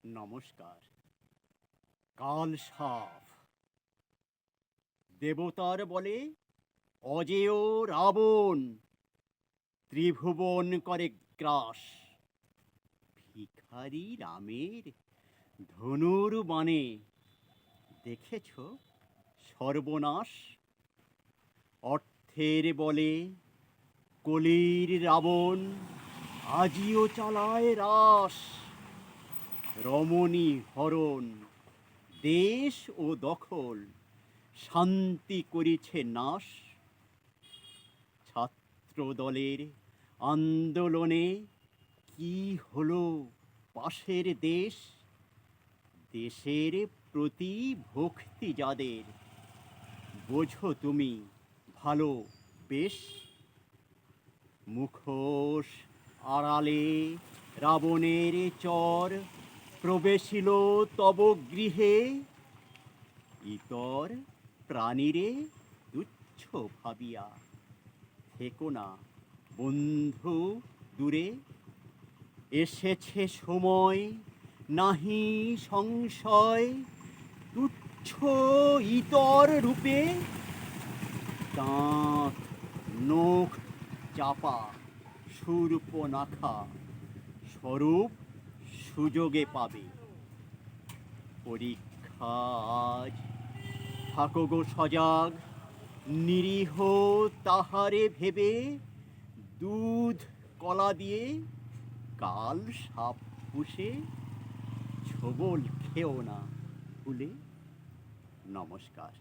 নমস্কার। কাল সাপ দেবতার বলে অজেয় রাবণ ত্রিভুবন করে গ্রাস। ভিখারি রামের ধনুর বাণে দেখেছ সর্বনাশ। অর্থের বলে কলির রাবণ আজিও চালায় রাস। রমণী হরণ, দেশ ও দখল, শান্তি করিছে নাশ। ছাত্রদলের আন্দোলনে কি হলো পাশের দেশ। দেশের প্রতি ভক্তি যাদের, বোঝো তুমি ভালো বেশ। মুখোশ আড়ালে রাবণের চর প্রবেশিল তব গৃহে। ইতর প্রাণীরে তুচ্ছ ভাবিয়া থেকো না বন্ধু দূরে। এসেছে সময় নাহি সংশয়, তুচ্ছ ইতর রূপে। দাঁত নখ চাপা শূর্পণখা স্বরূপ সুযোগে পাবে। পরীক্ষা আজ, থাকো গো সজাগ, নিরীহ তাহারে ভেবে। দুধ কলা দিয়ে কাল সাপ পুষে ছোবল খেও না ভুলে। নমস্কার।